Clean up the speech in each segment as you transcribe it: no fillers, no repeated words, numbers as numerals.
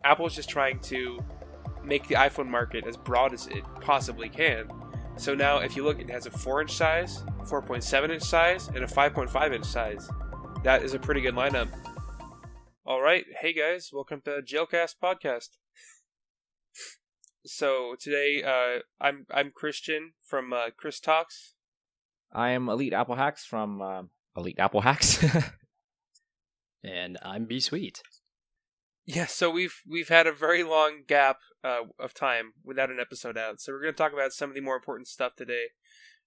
Apple's just trying to make the iPhone market as broad as it possibly can. So now, if you look, it has a 4-inch size, 4.7-inch size, and a 5.5-inch size. That is a pretty good lineup. All right, hey guys, welcome to JailCast podcast. So today, I'm Christian from Chris Talks. I am EliteAppleHacks from EliteAppleHacks. And I'm Besweeet. Yeah, so we've had a very long gap of time without an episode out. So we're going to talk about some of the more important stuff today.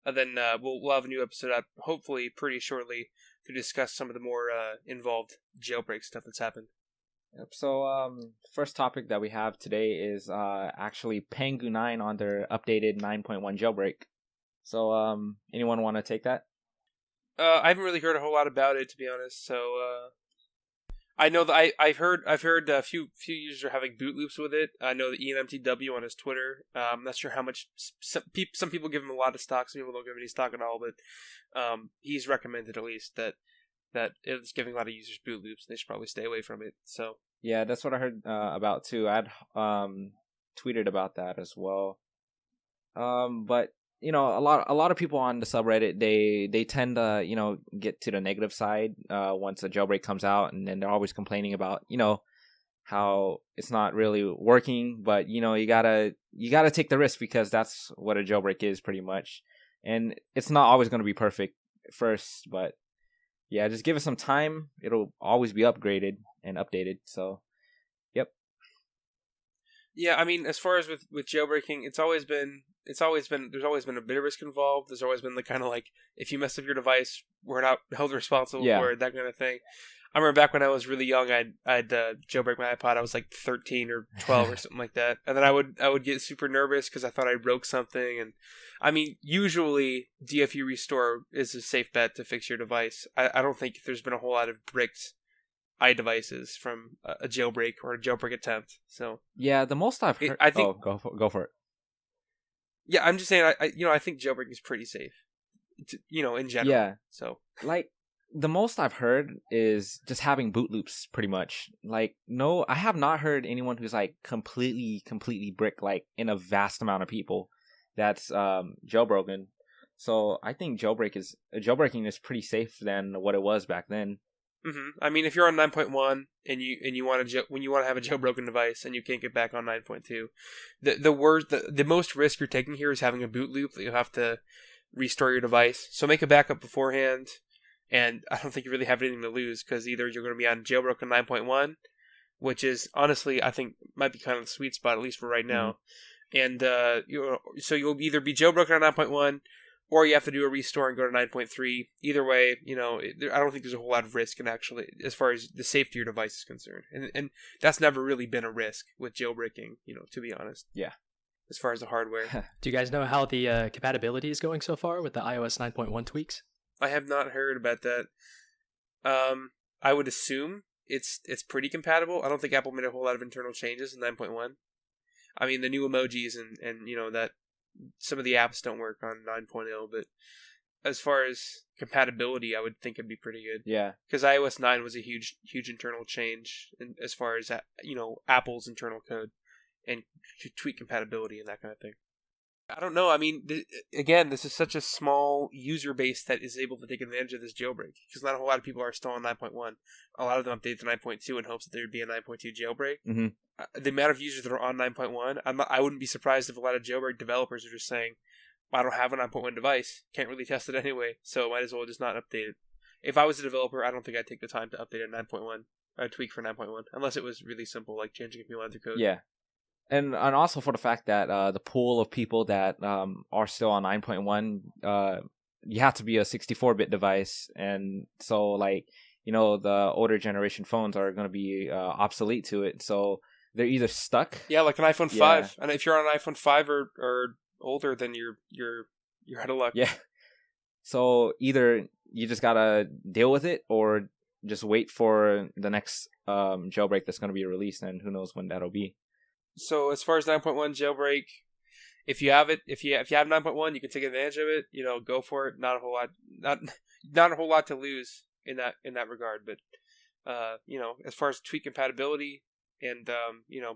And then we'll have a new episode out, hopefully pretty shortly, to discuss some of the more involved jailbreak stuff that's happened. Yep. So first topic that we have today is actually Pangu 9 on their updated 9.1 jailbreak. So anyone want to take that? I haven't really heard a whole lot about it, to be honest. So I know that I've heard a few users are having boot loops with it. I know that EnMTW on his Twitter. I'm not sure how much some people give him a lot of stock, some people don't give him any stock at all. But he's recommended at least that it's giving a lot of users boot loops, and they should probably stay away from it. So yeah, that's what I heard about too. I'd tweeted about that as well. But you know, a lot of people on the subreddit, they tend to, you know, get to the negative side once a jailbreak comes out, and then they're always complaining about, you know, how it's not really working. But you know, you gotta take the risk, because that's what a jailbreak is pretty much, and it's not always going to be perfect first. But yeah, just give it some time; it'll always be upgraded and updated. So, yep. Yeah, I mean, as far as with jailbreaking, there's always been a bit of risk involved. There's always been the kind of like, if you mess up your device, we're not held responsible for it, that kind of thing. I remember back when I was really young, I'd jailbreak my iPod. I was like 13 or 12 or something like that, and then I would get super nervous because I thought I broke something. And I mean, usually DFU restore is a safe bet to fix your device. I don't think there's been a whole lot of bricked iDevices from a jailbreak or a jailbreak attempt. So yeah, the most I've heard. I think, go for it. Yeah, I'm just saying. I think jailbreak is pretty safe. In general. Yeah. So like the most I've heard is just having boot loops, pretty much. Like no, I have not heard anyone who's like completely brick, like in a vast amount of people that's jailbroken. So I think jailbreaking is pretty safe than what it was back then. Mm-hmm. I mean, if you're on 9.1 and you want to when you want to have a jailbroken device and you can't get back on 9.2, the most risk you're taking here is having a boot loop that you'll have to restore your device. So make a backup beforehand, and I don't think you really have anything to lose, because either you're going to be on jailbroken 9.1, which is honestly I think might be kind of the sweet spot, at least for right now, and so you'll either be jailbroken on 9.1. Or you have to do a restore and go to 9.3. Either way, I don't think there's a whole lot of risk, actually, as far as the safety of your device is concerned. And that's never really been a risk with jailbreaking, to be honest. Yeah. As far as the hardware. Do you guys know how the compatibility is going so far with the iOS 9.1 tweaks? I have not heard about that. I would assume it's pretty compatible. I don't think Apple made a whole lot of internal changes in 9.1. I mean, the new emojis and that some of the apps don't work on 9.0, but as far as compatibility, I would think it'd be pretty good. Yeah. Because iOS 9 was a huge internal change as far as, Apple's internal code and to tweak compatibility and that kind of thing. I don't know. I mean, again, this is such a small user base that is able to take advantage of this jailbreak, because not a whole lot of people are still on 9.1. A lot of them update to 9.2 in hopes that there would be a 9.2 jailbreak. Mm-hmm. The amount of users that are on 9.1, I wouldn't be surprised if a lot of jailbreak developers are just saying, I don't have a 9.1 device, can't really test it anyway, so might as well just not update it. If I was a developer, I don't think I'd take the time to update a 9.1, a tweak for 9.1, unless it was really simple, like changing a few lines of code. Yeah. And also for the fact that the pool of people that are still on 9.1, you have to be a 64-bit device, and so the older generation phones are going to be obsolete to it. So they're either stuck. Yeah, like an iPhone 5, and if you're on an iPhone 5 or older, then you're out of luck. Yeah. So either you just gotta deal with it, or just wait for the next jailbreak that's going to be released, and who knows when that'll be. So as far as 9.1 jailbreak, if you have it, if you have 9.1, you can take advantage of it. Go for it. Not a whole lot to lose in that regard. But as far as tweak compatibility, and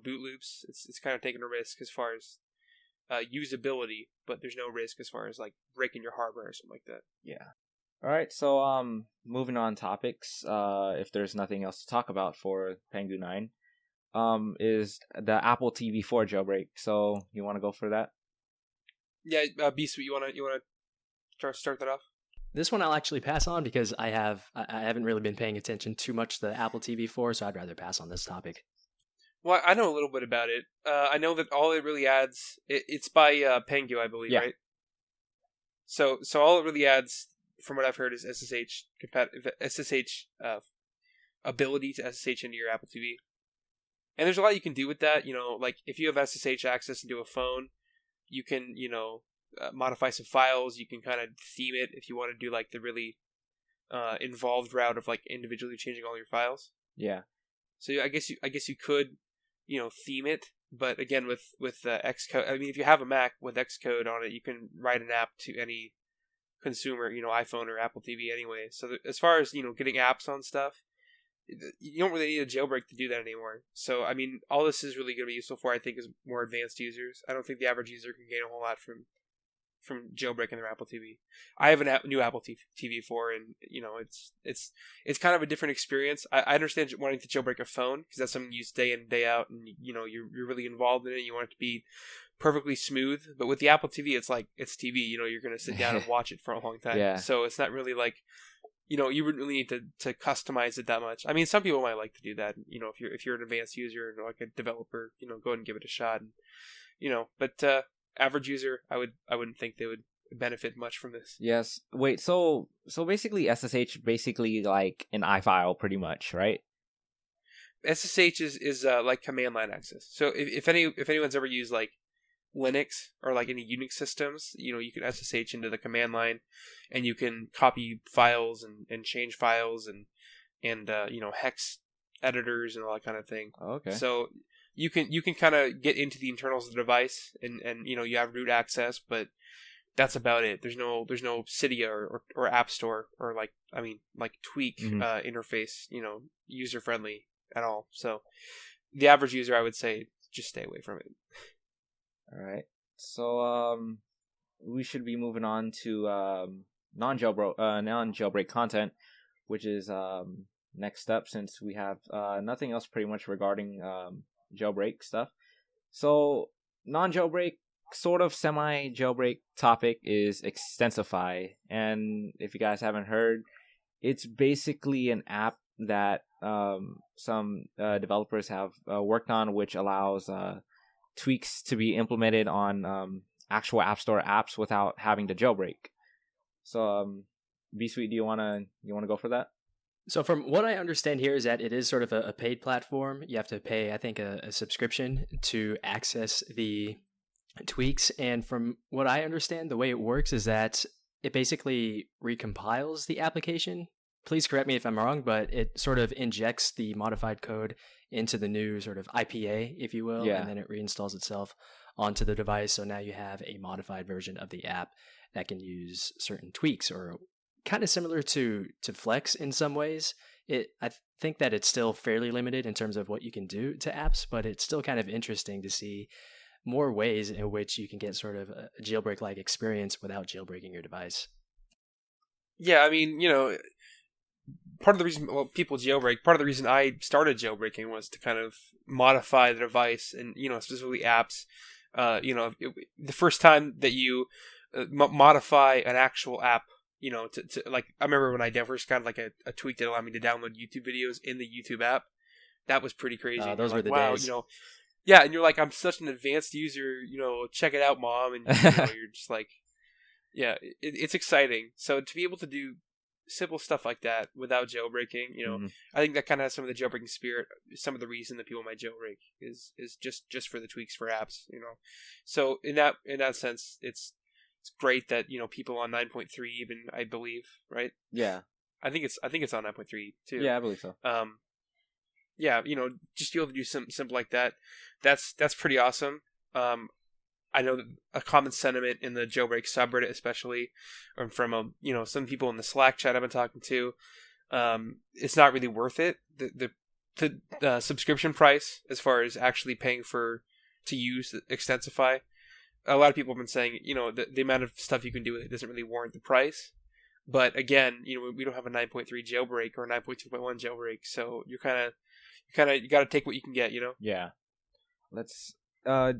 boot loops. It's kind of taking a risk as far as usability, but there's no risk as far as like breaking your hardware or something like that. Yeah. All right. So moving on topics. If there's nothing else to talk about for Pangu 9, is the Apple TV 4 jailbreak. So you want to go for that? Yeah, Besweeet, you wanna start that off? This one I'll actually pass on because I haven't really been paying attention too much to the Apple TV 4, so I'd rather pass on this topic. Well, I know a little bit about it. I know that all it really adds, it's by Pangu, I believe, right? So all it really adds, from what I've heard, is SSH ability to SSH into your Apple TV. And there's a lot you can do with that. Like if you have SSH access into a phone, you can, modify some files. You can kind of theme it if you want to do like the really involved route of like individually changing all your files. Yeah. So I guess you could, theme it, but again with Xcode. I mean, if you have a Mac with Xcode on it, you can write an app to any consumer, iPhone or Apple TV anyway. So as far as getting apps on stuff, you don't really need a jailbreak to do that anymore. So I mean, all this is really going to be useful for, I think, is more advanced users. I don't think the average user can gain a whole lot from jailbreaking their Apple TV. I have a new Apple TV 4, and it's kind of a different experience. I understand wanting to jailbreak a phone because that's something you use day in day out, and you're really involved in it. You want it to be perfectly smooth. But with the Apple TV, it's like it's TV. You're going to sit down and watch it for a long time. Yeah. So it's not really like you wouldn't really need to customize it that much. I mean, some people might like to do that. If you're an advanced user or like a developer, go ahead and give it a shot. And, but average user, I wouldn't think they would benefit much from this. Yes. Wait. So basically, SSH basically like an iFile, pretty much, right? SSH is like command line access. So if anyone's ever used like Linux or like any Unix systems, you can SSH into the command line, and you can copy files and change files and hex editors and all that kind of thing. Okay. So you can kind of get into the internals of the device and you have root access, but that's about it. There's no Cydia or App Store or like Tweak interface, user friendly at all. So the average user, I would say, just stay away from it. All right. So we should be moving on to non-jailbreak content, which is next step, since we have nothing else pretty much regarding jailbreak stuff. So non-jailbreak, sort of semi-jailbreak topic is Extensify, and if you guys haven't heard, it's basically an app that some developers have worked on, which allows tweaks to be implemented on actual App Store apps without having to jailbreak. So, Besweeet, do you wanna go for that? So from what I understand here is that it is sort of a paid platform. You have to pay, I think, a subscription to access the tweaks. And from what I understand, the way it works is that it basically recompiles the application. Please correct me if I'm wrong, but it sort of injects the modified code into the new sort of IPA, if you will, and then it reinstalls itself onto the device. So now you have a modified version of the app that can use certain tweaks, or kind of similar to Flex in some ways. I think that it's still fairly limited in terms of what you can do to apps, but it's still kind of interesting to see more ways in which you can get sort of a jailbreak-like experience without jailbreaking your device. Yeah, I mean, part of the reason people jailbreak, part of the reason I started jailbreaking was to kind of modify the device and, specifically apps. The first time that you modify an actual app, to like, I remember when I first got like a tweak that allowed me to download YouTube videos in the YouTube app. That was pretty crazy. Those were the days. Yeah, and you're like, I'm such an advanced user, check it out, mom. And you're just like, yeah, it's exciting. So to be able to do simple stuff like that without jailbreaking, I think that kind of has some of the jailbreaking spirit. Some of the reason that people might jailbreak is just for the tweaks for apps, So in that sense, it's great that people on 9.3 even, I believe, right? Yeah, I think it's on 9.3 too. Yeah, I believe so. Yeah, just be able to do something simple like that. That's pretty awesome. I know that a common sentiment in the jailbreak subreddit, especially, from some people in the Slack chat I've been talking to, it's not really worth it. The the subscription price as far as actually paying to use Extensify. A lot of people have been saying, the amount of stuff you can do with it doesn't really warrant the price. But again, we don't have a 9.3 jailbreak or a 9.2.1 jailbreak, so you got to take what you can get, Yeah. Let's. Are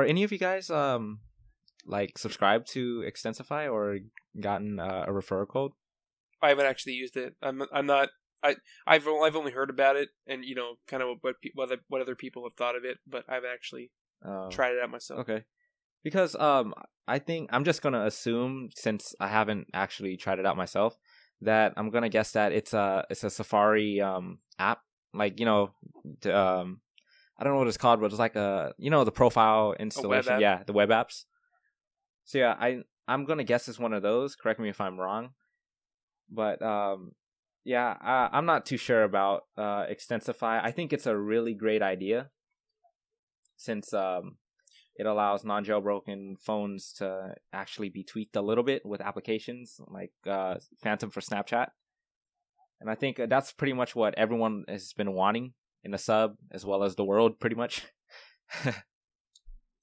any of you guys like subscribed to Extensify or gotten a referral code? I haven't actually used it. I'm not. I've only heard about it and kind of what other people have thought of it, but I haven't actually tried it out myself. Okay. Because I think I'm just gonna assume, since I haven't actually tried it out myself, that I'm gonna guess that it's a Safari app, like I don't know what it's called, but it's like the profile installation, web app? The web apps. So yeah, I'm gonna guess it's one of those. Correct me if I'm wrong, but I'm not too sure about Extensify. I think it's a really great idea, since it allows non-jailbroken phones to actually be tweaked a little bit with applications like Phantom for Snapchat. And I think that's pretty much what everyone has been wanting in the sub, as well as the world, pretty much.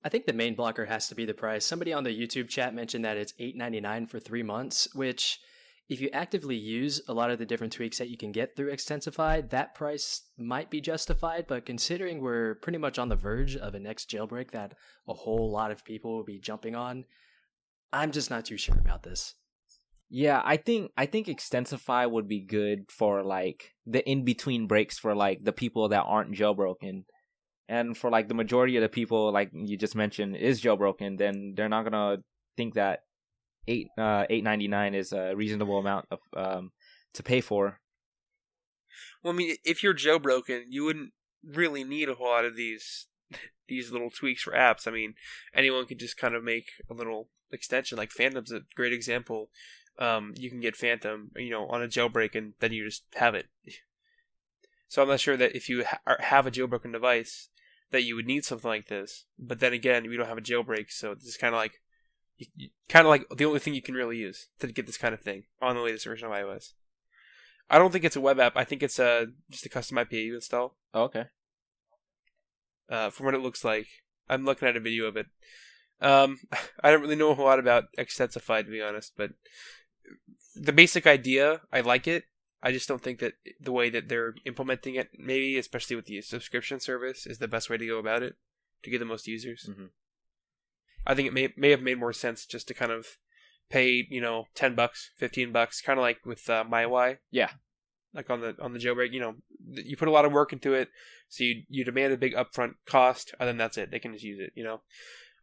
I think the main blocker has to be the price. Somebody on the YouTube chat mentioned that it's $8.99 for 3 months, which, if you actively use a lot of the different tweaks that you can get through Extensify, that price might be justified. But considering we're pretty much on the verge of a next jailbreak that a whole lot of people will be jumping on, I'm just not too sure about this. Yeah, I think Extensify would be good for like the in-between breaks for like the people that aren't jailbroken. And for like the majority of the people, like you just mentioned, is jailbroken, then they're not gonna think that $8.99 is a reasonable amount of to pay for. Well, I mean, if you're jailbroken, you wouldn't really need a whole lot of these little tweaks for apps. I mean, anyone could just kind of make a little extension. Like Phantom's a great example. You can get Phantom, on a jailbreak, and then you just have it. So I'm not sure that if you have a jailbroken device, that you would need something like this. But then again, we don't have a jailbreak, so this is kind of like the only thing you can really use to get this kind of thing on the latest version of iOS. I don't think it's a web app. I think it's just a custom IPA you install. Oh, okay. From what it looks like, I'm looking at a video of it. I don't really know a whole lot about Extensify, to be honest, but the basic idea, I like it. I just don't think that the way that they're implementing it, maybe especially with the subscription service, is the best way to go about it to get the most users. Mm-hmm. I think it may have made more sense just to kind of pay, $10, $15, kind of like with MyY. Yeah. Like on the jailbreak, you put a lot of work into it, so you demand a big upfront cost, and then that's it. They can just use it,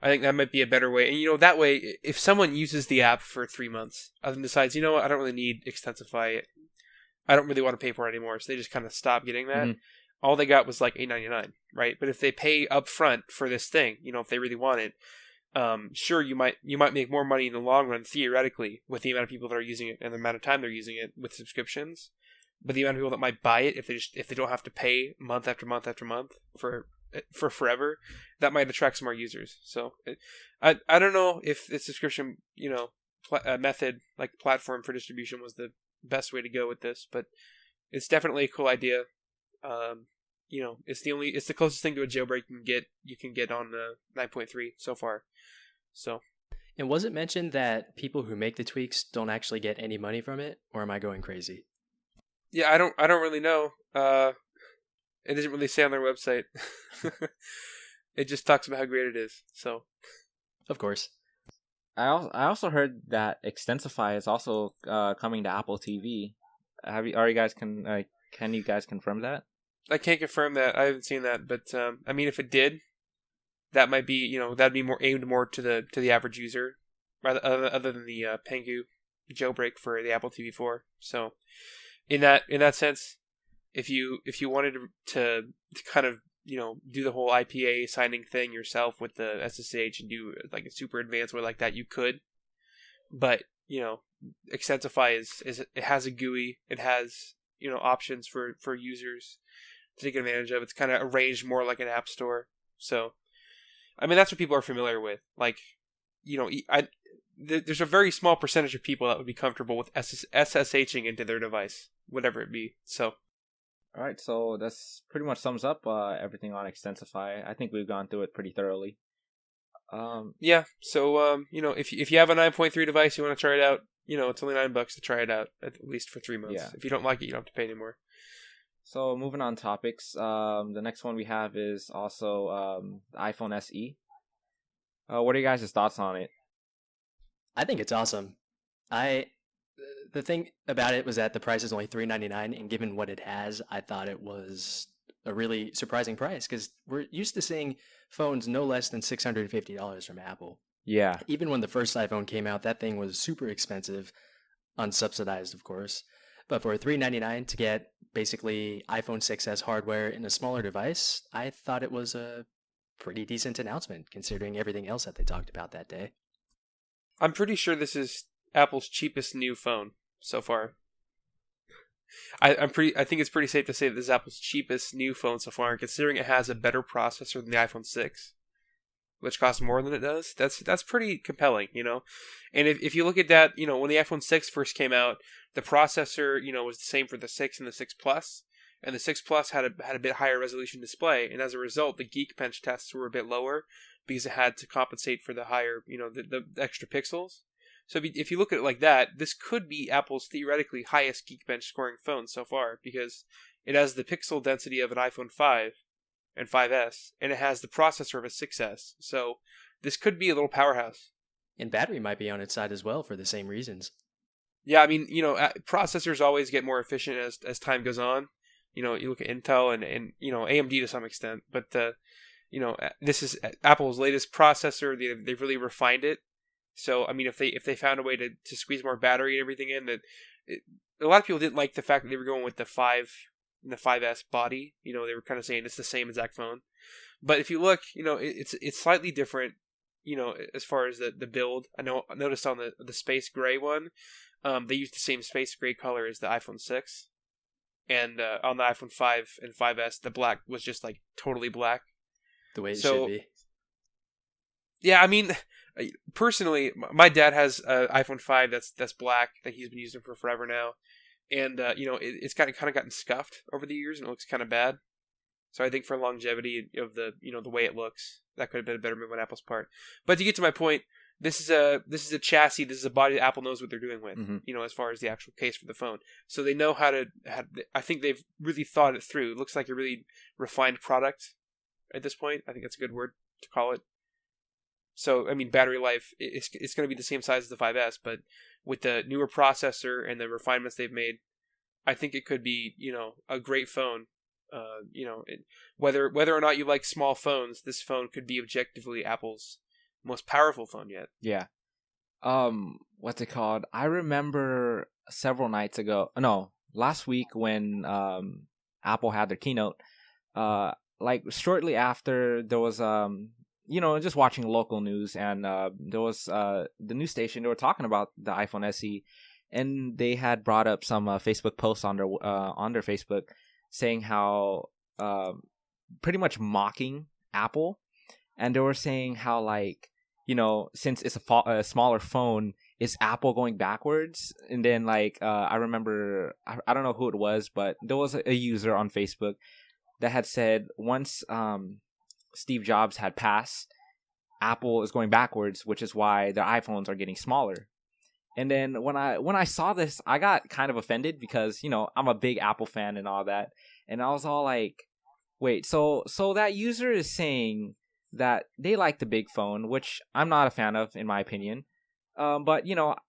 I think that might be a better way. And, that way, if someone uses the app for 3 months and then decides, I don't really need Extensify, I don't really want to pay for it anymore, so they just kind of stop getting that. Mm-hmm. All they got was like $8.99, right? But if they pay upfront for this thing, if they really want it, sure, you might make more money in the long run, theoretically, with the amount of people that are using it and the amount of time they're using it with subscriptions. But the amount of people that might buy it, if they don't have to pay month after month after month for forever, that might attract some more users. So I don't know if the subscription method, like platform for distribution, was the best way to go with this, but it's definitely a cool idea. It's the closest thing to a jailbreak you can get on 9.3 so far. So, and was it mentioned that people who make the tweaks don't actually get any money from it, or am I going crazy? Yeah, I don't really know. It doesn't really say on their website. It just talks about how great it is. So, of course. I also heard that Extensify is also coming to Apple TV. Can you guys confirm that? I can't confirm that. I haven't seen that, but I mean, if it did, that might be that'd be more aimed more to the average user, rather other than the Pangu jailbreak for the Apple TV 4. So, in that sense, if you wanted to kind of do the whole IPA signing thing yourself with the SSH and do like a super advanced way like that, you could. But Extensify is it has a GUI, it has options for users to take advantage of. It's kind of arranged more like an app store. So, I mean, that's what people are familiar with. Like, there's a very small percentage of people that would be comfortable with SSHing into their device, whatever it be. So, All right, so that's pretty much sums up everything on Extensify. I think we've gone through it pretty thoroughly. Yeah. So if you have a 9.3 device, you want to try it out. It's only $9 to try it out, at least for 3 months. Yeah. If you don't like it, you don't have to pay anymore. So moving on topics, the next one we have is also the iPhone SE. What are you guys' thoughts on it? I think it's awesome. The thing about it was that the price is only $399, and given what it has, I thought it was a really surprising price because we're used to seeing phones no less than $650 from Apple. Yeah. Even when the first iPhone came out, that thing was super expensive, unsubsidized, of course. But for $399 to get basically iPhone 6s hardware in a smaller device, I thought it was a pretty decent announcement considering everything else that they talked about that day. I'm pretty sure this is Apple's cheapest new phone so far. I think it's pretty safe to say that this is Apple's cheapest new phone so far, considering it has a better processor than the iPhone 6, which costs more than it does. That's pretty compelling, And if you look at that, when the iPhone 6 first came out, the processor, was the same for the 6 and the 6 Plus, and the 6 Plus had a bit higher resolution display, and as a result, the Geekbench tests were a bit lower because it had to compensate for the higher, the extra pixels. So if you look at it like that, this could be Apple's theoretically highest Geekbench scoring phone so far because it has the pixel density of an iPhone 5 and 5S, and it has the processor of a 6S. So this could be a little powerhouse. And battery might be on its side as well for the same reasons. Yeah, I mean, processors always get more efficient as time goes on. You look at Intel and AMD to some extent, but this is Apple's latest processor. They've really refined it. So I mean, if they found a way to squeeze more battery and everything in, a lot of people didn't like the fact that they were going with the 5S body. They were kind of saying it's the same exact phone. But if you look, it's slightly different. As far as the build, I noticed on the space gray one, they used the same space gray color as the iPhone 6, and on the iPhone 5 and 5S, the black was just like totally black. The way it should be. Yeah, I mean, personally, my dad has an iPhone 5 that's black that he's been using for forever now, and it's kind of gotten scuffed over the years and it looks kind of bad. So I think for longevity of the the way it looks, that could have been a better move on Apple's part. But to get to my point, this is a chassis, this is a body that Apple knows what they're doing with, as far as the actual case for the phone. So they know how to. I think they've really thought it through. It looks like a really refined product at this point. I think that's a good word to call it. So, I mean, battery life, it's going to be the same size as the 5S, but with the newer processor and the refinements they've made, I think it could be, a great phone. Whether or not you like small phones, this phone could be objectively Apple's most powerful phone yet. Yeah. What's it called? I remember several nights ago, last week when Apple had their keynote, like shortly after there was just watching local news, and there was the news station. They were talking about the iPhone SE, and they had brought up some Facebook posts on their Facebook saying how pretty much mocking Apple, and they were saying how since it's a smaller phone, is Apple going backwards? And then I remember I don't know who it was, but there was a user on Facebook that had said once Steve Jobs had passed, Apple is going backwards, which is why their iPhones are getting smaller. And then when I saw this, I got kind of offended because I'm a big Apple fan and all that, and I was all like, wait, so that user is saying that they like the big phone, which I'm not a fan of in my opinion. But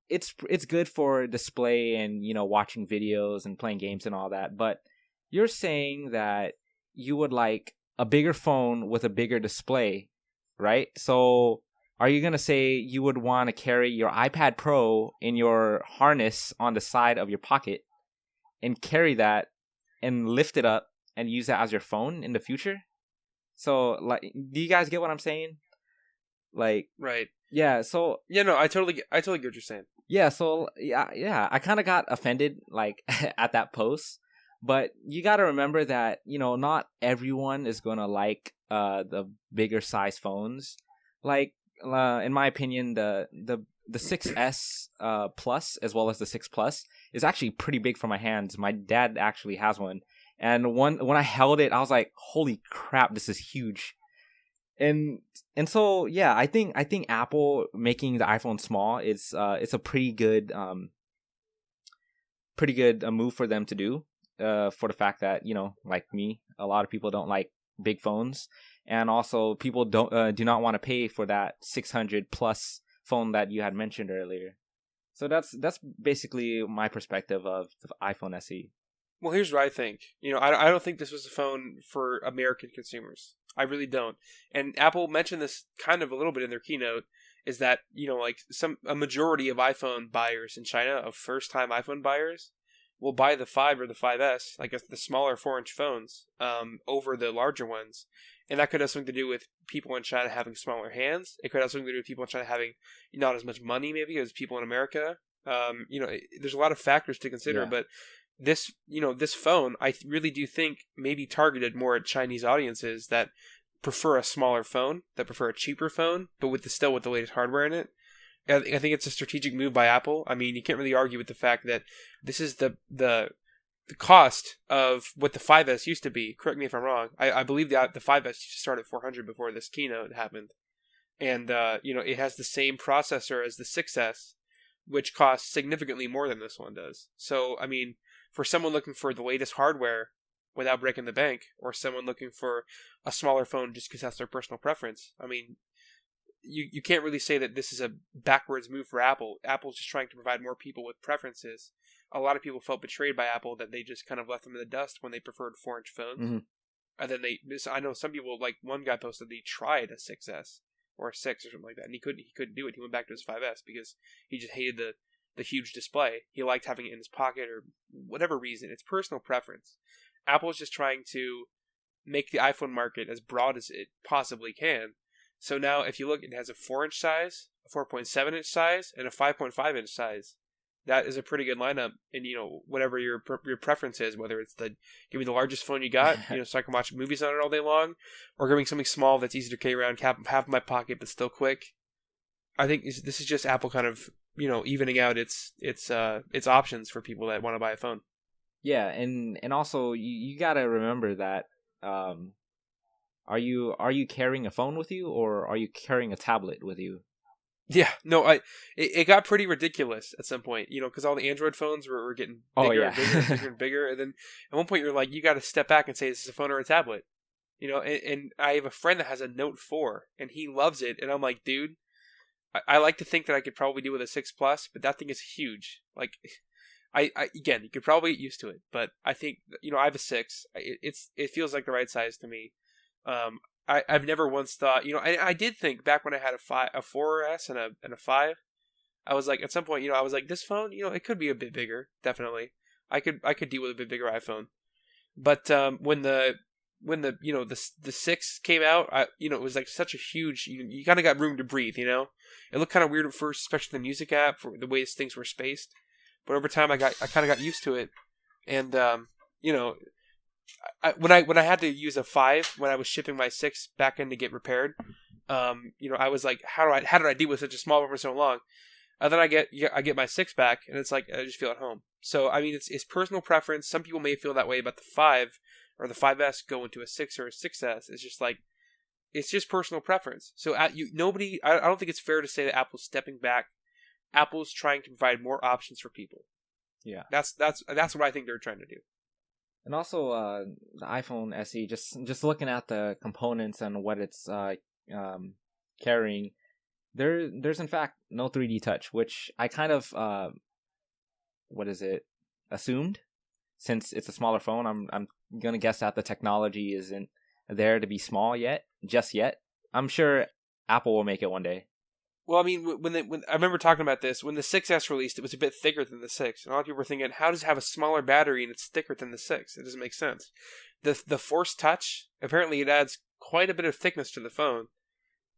it's good for display and watching videos and playing games and all that. But you're saying that you would like a bigger phone with a bigger display, right? So are you going to say you would want to carry your iPad Pro in your harness on the side of your pocket and carry that and lift it up and use that as your phone in the future? So, do you guys get what I'm saying? Right. Yeah, so... Yeah, no, I totally get what you're saying. Yeah, so, yeah, I kind of got offended, at that post. But you got to remember that, not everyone is going to like the bigger size phones. In my opinion, the 6S Plus as well as the 6 Plus is actually pretty big for my hands. My dad actually has one, And when I held it, I was like, "Holy crap, this is huge!" And so yeah, I think Apple making the iPhone small it's a pretty good move for them to do. For the fact that, you know, like me, a lot of people don't like big phones, and also people do not want to pay for that 600 plus phone that you had mentioned earlier. So that's basically my perspective of the iPhone SE. Well, here's what I think. You know, I don't think this was a phone for American consumers. I really don't. And Apple mentioned this kind of a little bit in their keynote, is that, you know, like a majority of iPhone buyers in China, of first-time iPhone buyers, will buy the 5 or the 5S, like the smaller 4-inch phones, over the larger ones. And that could have something to do with people in China having smaller hands. It could have something to do with people in China having not as much money, maybe, as people in America. You know, there's a lot of factors to consider, Yeah. but this phone, I really do think maybe targeted more at Chinese audiences that prefer a smaller phone, that prefer a cheaper phone, but with the latest hardware in it. I think it's a strategic move by Apple. I mean, you can't really argue with the fact that this is the cost of what the 5S used to be. Correct me if I'm wrong. I believe the 5S used to start at $400 before this keynote happened. And, you know, it has the same processor as the 6S, which costs significantly more than this one does. So, I mean, for someone looking for the latest hardware without breaking the bank, or someone looking for a smaller phone just because that's their personal preference, I mean, you can't really say that this is a backwards move for Apple. Apple's just trying to provide more people with preferences. A lot of people felt betrayed by Apple that they just kind of left them in the dust when they preferred 4-inch phones. Mm-hmm. And then I know some people, like one guy posted he tried a 6S or a 6 or something like that, and he couldn't do it. He went back to his 5S because he just hated the huge display. He liked having it in his pocket or whatever reason. It's personal preference. Apple's just trying to make the iPhone market as broad as it possibly can. So now, if you look, it has a 4-inch size, a 4.7-inch size, and a 5.5-inch size. That is a pretty good lineup. And, you know, whatever your preference is, whether it's give me the largest phone you got, you know, so I can watch movies on it all day long, or give me something small that's easy to carry around, have in my pocket, but still quick. I think this is just Apple kind of, you know, evening out its options for people that want to buy a phone. Yeah, and also you gotta remember that. Are you carrying a phone with you, or are you carrying a tablet with you? Yeah, no, it got pretty ridiculous at some point, you know, because all the Android phones were getting bigger and bigger and bigger and bigger, and then at one point you're like, you got to step back and say, this is a phone or a tablet, you know. And I have a friend that has a Note 4, and he loves it, and I'm like, dude, I like to think that I could probably do with a 6 Plus, but that thing is huge. Like, again, you could probably get used to it, but I think, you know, I have a 6. It feels like the right size to me. I've never once thought, you know, I did think back when I had a 4S and a 5, I was like, at some point, you know, I was like, this phone, you know, it could be a bit bigger, definitely. I could deal with a bit bigger iPhone. But when the you know, the 6 came out, you know, it was like such a huge, you kind of got room to breathe, you know. It looked kind of weird at first, especially the music app, for the way things were spaced. But over time, I kind of got used to it, and you know, when I had to use a 5 when I was shipping my 6 back in to get repaired, you know, I was like, how did I deal with such a small one for so long? And then I get my 6 back, and it's like I just feel at home. So I mean, it's personal preference. Some people may feel that way about the 5 or the 5S go into a 6 or a 6S. It's just like, it's just personal preference. So I don't think it's fair to say that Apple's stepping back. Apple's trying to provide more options for people. Yeah, that's what I think they're trying to do. And also the iPhone SE, just looking at the components and what it's carrying, there's in fact no 3D touch, which I kind of assumed, since it's a smaller phone. I'm gonna guess that the technology isn't there to be small just yet. I'm sure Apple will make it one day. Well, I mean, when I remember talking about this, when the 6S released, it was a bit thicker than the 6. And a lot of people were thinking, how does it have a smaller battery and it's thicker than the 6? It doesn't make sense. The Force Touch, apparently it adds quite a bit of thickness to the phone.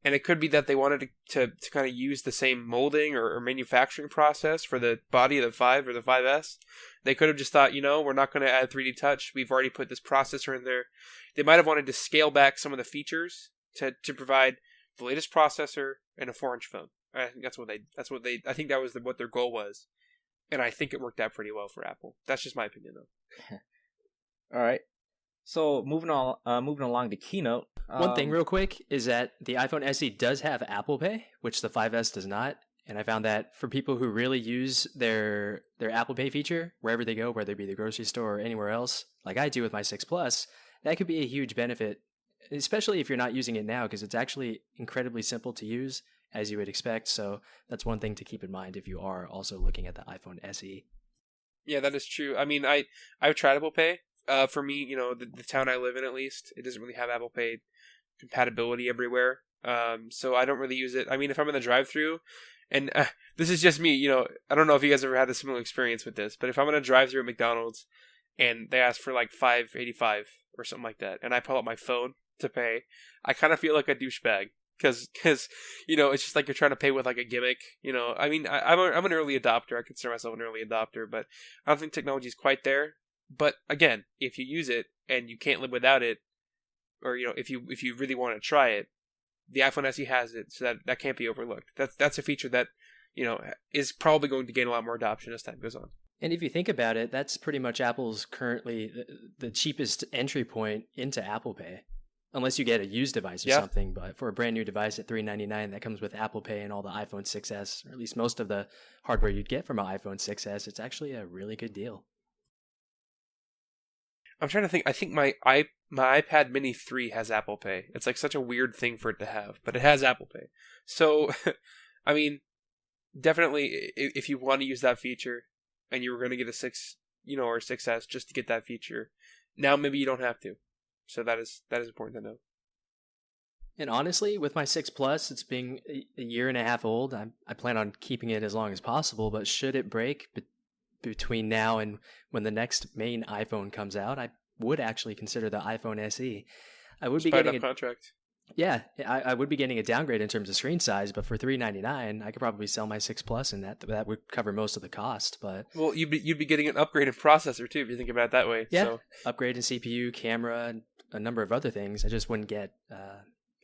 And it could be that they wanted to kind of use the same molding or manufacturing process for the body of the 5 or the 5S. They could have just thought, you know, we're not going to add 3D touch. We've already put this processor in there. They might have wanted to scale back some of the features to provide the latest processor and a 4-inch phone. I think I think that was what their goal was. And I think it worked out pretty well for Apple. That's just my opinion, though. All right. So moving along to keynote. One thing real quick is that the iPhone SE does have Apple Pay, which the 5S does not. And I found that for people who really use their Apple Pay feature wherever they go, whether it be the grocery store or anywhere else, like I do with my 6 Plus, that could be a huge benefit, especially if you're not using it now, because it's actually incredibly simple to use, as you would expect. So that's one thing to keep in mind if you are also looking at the iPhone SE. Yeah, that is true. I mean, I've tried Apple Pay. For me, you know, the town I live in, at least, it doesn't really have Apple Pay compatibility everywhere. So I don't really use it. I mean, if I'm in the drive-through, and this is just me, you know, I don't know if you guys ever had a similar experience with this, but if I'm in a drive-through at McDonald's and they ask for like $5.85 or something like that, and I pull out my phone to pay, I kind of feel like a douchebag. Because you know, it's just like you're trying to pay with like a gimmick. You know, I mean, I'm an early adopter. I consider myself an early adopter, but I don't think technology is quite there. But again, if you use it and you can't live without it, or you know, if you really want to try it, the iPhone SE has it, so that can't be overlooked. That's a feature that, you know, is probably going to gain a lot more adoption as time goes on. And if you think about it, that's pretty much Apple's currently the cheapest entry point into Apple Pay. Unless you get a used device or something, but for a brand new device at $399 that comes with Apple Pay and all the iPhone 6s, or at least most of the hardware you'd get from an iPhone 6s, it's actually a really good deal. I'm trying to think. I think my iPad Mini 3 has Apple Pay. It's like such a weird thing for it to have, but it has Apple Pay. So, I mean, definitely, if you want to use that feature, and you were going to get a 6, you know, or 6s just to get that feature, now maybe you don't have to. So that is important to know. And honestly, with my 6 Plus, it's being a year and a half old. I plan on keeping it as long as possible, but should it break between now and when the next main iPhone comes out, I would actually consider the iPhone SE. I would be getting a contract. Yeah, I would be getting a downgrade in terms of screen size, but for $399, I could probably sell my 6 Plus, and that would cover most of the cost. But well, you'd be getting an upgraded processor too if you think about it that way. Yeah, so. Upgrade in CPU, camera, and a number of other things. I just wouldn't get.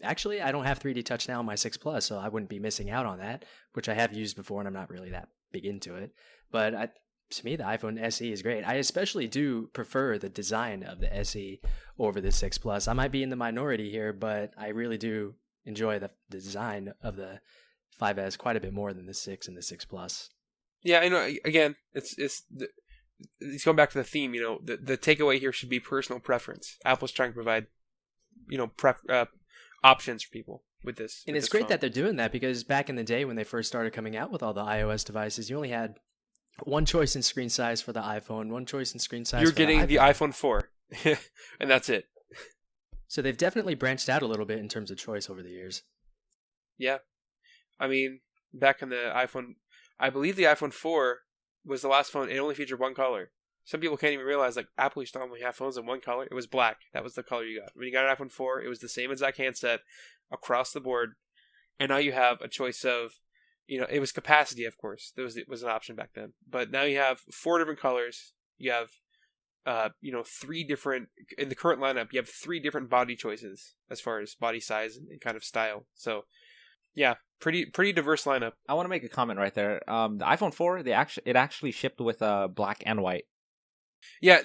Actually, I don't have 3D Touch now on my 6 Plus, so I wouldn't be missing out on that, which I have used before, and I'm not really that big into it. But to me, the iPhone SE is great. I especially do prefer the design of the SE over the 6 Plus. I might be in the minority here, but I really do enjoy the design of the 5S quite a bit more than the 6 and the 6 Plus. Yeah, I know. Again, it's going back to the theme. You know, the takeaway here should be personal preference. Apple's trying to provide, you know, options for people with this. And it's great that they're doing that, because back in the day when they first started coming out with all the iOS devices, you only had one choice in screen size for the iPhone, one choice in screen size. You're getting the iPhone 4, and that's it. So they've definitely branched out a little bit in terms of choice over the years. Yeah. I mean, back in the iPhone, I believe the iPhone 4 was the last phone. It only featured one color. Some people can't even realize, like, Apple used to only have phones in one color. It was black. That was the color you got. When you got an iPhone 4, it was the same exact handset across the board. And now you have a choice of, you know, it was capacity, of course. It was an option back then. But now you have 4 different colors. You have, you know, 3 different, in the current lineup, you have 3 different body choices as far as body size and kind of style. So, yeah, pretty diverse lineup. I want to make a comment right there. The iPhone 4, it actually shipped with black and white. Yeah,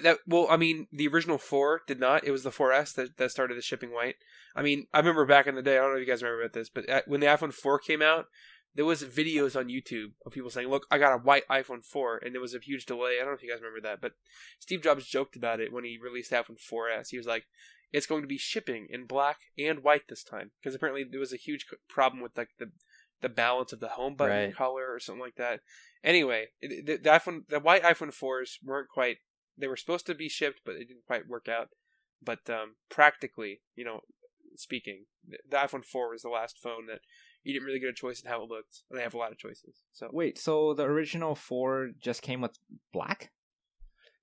I mean, the original 4 did not. It was the 4S that started the shipping white. I mean, I remember back in the day, I don't know if you guys remember about this, but when the iPhone 4 came out, there was videos on YouTube of people saying, look, I got a white iPhone 4, and there was a huge delay. I don't know if you guys remember that, but Steve Jobs joked about it when he released the iPhone 4S. He was like, it's going to be shipping in black and white this time, because apparently there was a huge problem with like the balance of the home button color or something like that. Anyway, the white iPhone 4s weren't quite, they were supposed to be shipped, but it didn't quite work out. But practically, you know, speaking, the iPhone 4 was the last phone that you didn't really get a choice in how it looked. And they have a lot of choices. So wait, so the original 4 just came with black?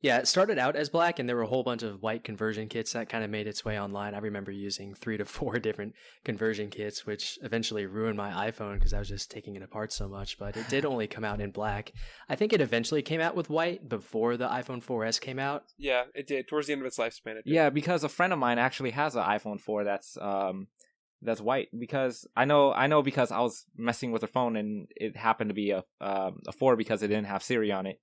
Yeah, it started out as black, and there were a whole bunch of white conversion kits that kind of made its way online. I remember using 3 to 4 different conversion kits, which eventually ruined my iPhone because I was just taking it apart so much. But it did only come out in black. I think it eventually came out with white before the iPhone 4S came out. Yeah, it did. Towards the end of its lifespan, it did. Yeah, because a friend of mine actually has an iPhone 4 that's white, because I know because I was messing with her phone and it happened to be a 4 because it didn't have Siri on it.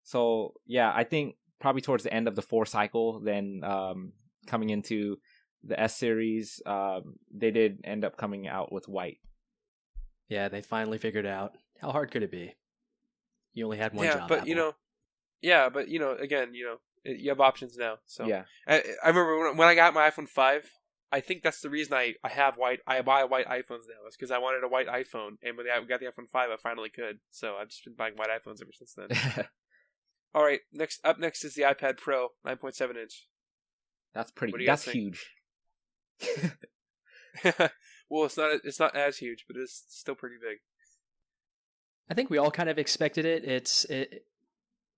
So yeah, I think probably towards the end of the 4 cycle, then coming into the S series, they did end up coming out with white. Yeah, they finally figured out. How hard could it be? You only had one job. But Apple. again, you have options now. So Yeah. I remember when I got my iPhone 5. I think that's the reason I buy white iPhones now. Is because I wanted a white iPhone, and when I got the iPhone 5, I finally could. So I've just been buying white iPhones ever since then. All right, next is the iPad Pro, 9.7 inch. That's pretty. What do you That's guys huge. Well, it's not as huge, but it's still pretty big. I think we all kind of expected it.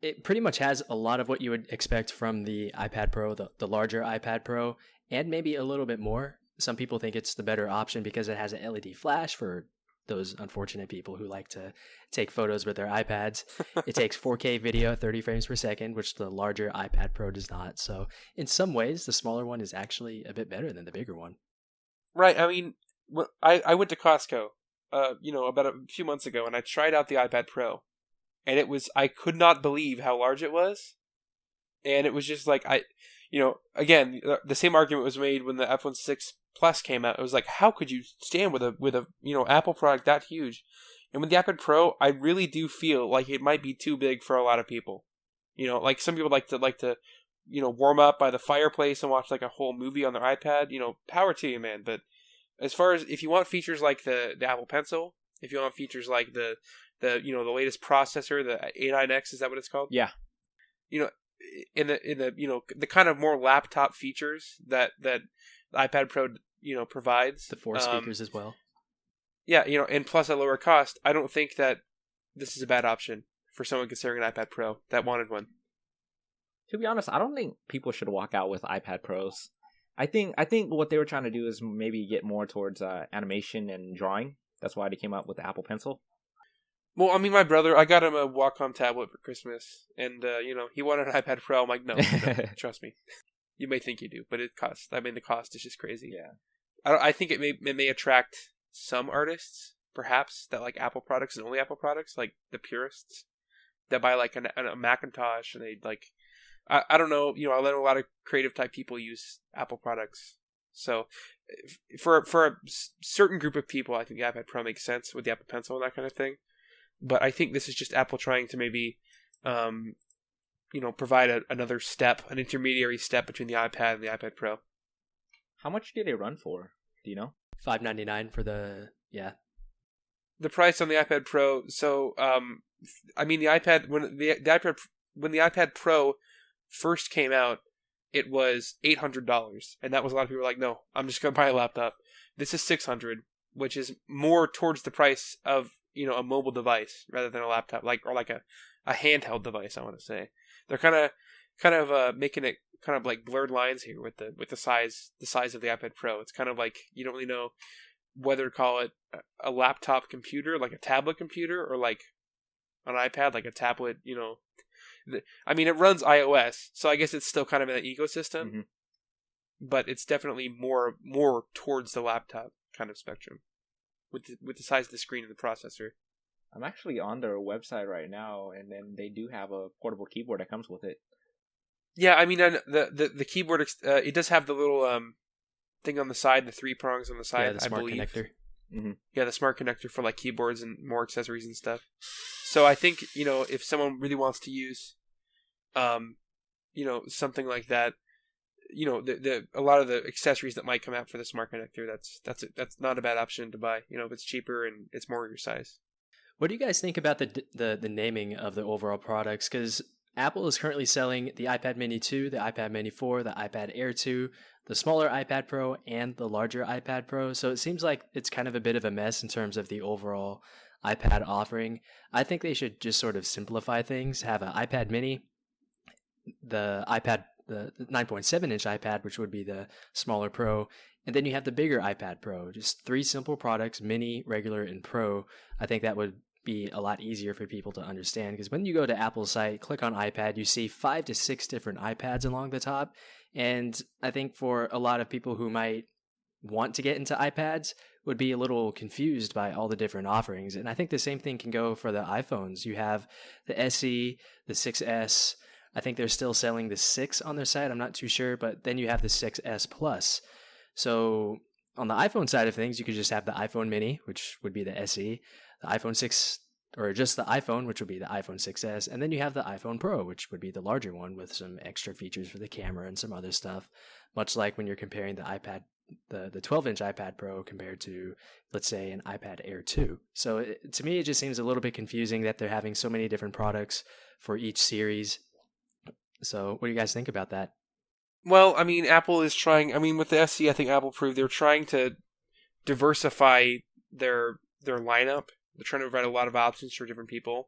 It pretty much has a lot of what you would expect from the iPad Pro, the larger iPad Pro, and maybe a little bit more. Some people think it's the better option because it has an LED flash for those unfortunate people who like to take photos with their iPads. It takes 4K video at 30 frames per second, which the larger iPad Pro does not. So in some ways, the smaller one is actually a bit better than the bigger one. Right. I mean, I went to Costco, about a few months ago, and I tried out the iPad Pro, and I could not believe how large it was, and it was just like again, the same argument was made when the iPhone 6 Plus came out. It was like, how could you stand with a Apple product that huge? And with the iPad Pro, I really do feel like it might be too big for a lot of people. Like some people like to warm up by the fireplace and watch like a whole movie on their iPad. Power to you, man. But as far as if you want features like the Apple Pencil, if you want features like the latest processor, the A9X, is that what it's called? Yeah. In the kind of more laptop features that the iPad Pro provides, The 4 speakers as well. Yeah, and plus at lower cost, I don't think that this is a bad option for someone considering an iPad Pro that wanted one. To be honest, I don't think people should walk out with iPad Pros. I think what they were trying to do is maybe get more towards animation and drawing. That's why they came out with the Apple Pencil. Well, I mean, my brother, I got him a Wacom tablet for Christmas, and he wanted an iPad Pro. I'm like, no, trust me. You may think you do, but it costs. I mean, the cost is just crazy. Yeah. I think it may attract some artists, perhaps, that like Apple products and only Apple products, like the purists that buy like a Macintosh, and they like, I don't know, I let a lot of creative type people use Apple products. So for a certain group of people, I think the iPad Pro makes sense with the Apple Pencil and that kind of thing. But I think this is just Apple trying to maybe, provide another step, an intermediary step between the iPad and the iPad Pro. How much did it run for? Do you know? $599 for the price on the iPad Pro. So, the iPad when the iPad Pro first came out, it was $800, and that was a lot of people were like, no, I'm just gonna buy a laptop. This is $600, which is more towards the price of a mobile device rather than a laptop, like a handheld device. I want to say they're kind of making it kind of like blurred lines here with the size of the iPad Pro. It's kind of like you don't really know whether to call it a laptop computer, like a tablet computer, or like an iPad, like a tablet. I mean, it runs iOS, so I guess it's still kind of in the ecosystem, Mm-hmm. but it's definitely more towards the laptop kind of spectrum with the size of the screen and the processor. I'm actually on their website right now, and then they do have a portable keyboard that comes with it. Yeah, I mean, the keyboard, it does have the little thing on the side, the 3 prongs on the side. Yeah, the smart connector. Mm-hmm. Yeah, the smart connector for like keyboards and more accessories and stuff. So I think if someone really wants to use, something like that, a lot of the accessories that might come out for the smart connector, that's not a bad option to buy. If it's cheaper and it's more your size. What do you guys think about the naming of the overall products? Because Apple is currently selling the iPad Mini 2, the iPad Mini 4, the iPad Air 2, the smaller iPad Pro, and the larger iPad Pro. So it seems like it's kind of a bit of a mess in terms of the overall iPad offering. I think they should just sort of simplify things, have an iPad Mini, the 9.7-inch iPad, which would be the smaller Pro, and then you have the bigger iPad Pro. Just 3 simple products, Mini, regular, and Pro. I think that would be a lot easier for people to understand, because when you go to Apple's site, click on iPad, you see 5 to 6 different iPads along the top, and I think for a lot of people who might want to get into iPads would be a little confused by all the different offerings. And I think the same thing can go for the iPhones. You have the SE, the 6S, I think they're still selling the 6 on their site. I'm not too sure, but then you have the 6S Plus. So on the iPhone side of things, you could just have the iPhone Mini, which would be the SE, the iPhone 6, or just the iPhone, which would be the iPhone 6S, and then you have the iPhone Pro, which would be the larger one with some extra features for the camera and some other stuff. Much like when you're comparing the iPad, the 12-inch iPad Pro compared to, let's say, an iPad Air 2. So to me, it just seems a little bit confusing that they're having so many different products for each series. So what do you guys think about that? Well, I mean, Apple is trying. I mean, with the SE, I think Apple proved they're trying to diversify their lineup. They're trying to provide a lot of options for different people.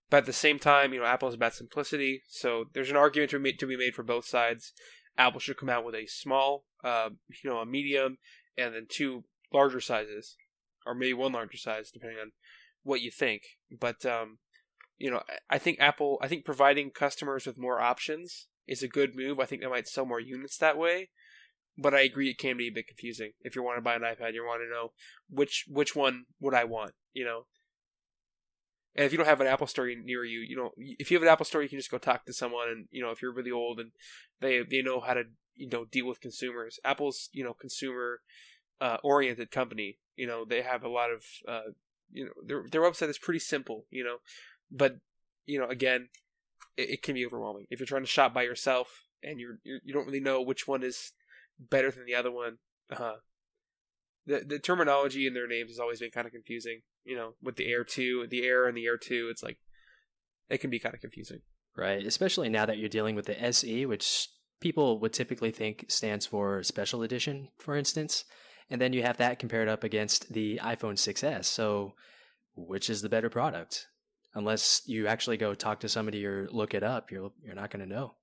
But at the same time, Apple is about simplicity. So there's an argument to be made for both sides. Apple should come out with a small, a medium, and then 2 larger sizes, or maybe 1 larger size, depending on what you think. But I think providing customers with more options is a good move. I think they might sell more units that way. But I agree it can be a bit confusing. If you want to buy an iPad, you want to know which one would I want, And if you don't have an Apple Store near you, if you have an Apple Store, you can just go talk to someone, and if you're really old and they know how to deal with consumers. Apple's consumer oriented company. They have a lot of their website is pretty simple. But again, it can be overwhelming if you're trying to shop by yourself and you don't really know which one is better than the other one. The terminology in their names has always been kind of confusing. With the Air 2, the Air and the Air 2, it's like it can be kind of confusing. Right, especially now that you're dealing with the SE, which people would typically think stands for Special Edition, for instance. And then you have that compared up against the iPhone 6S. So which is the better product? Unless you actually go talk to somebody or look it up, you're not going to know.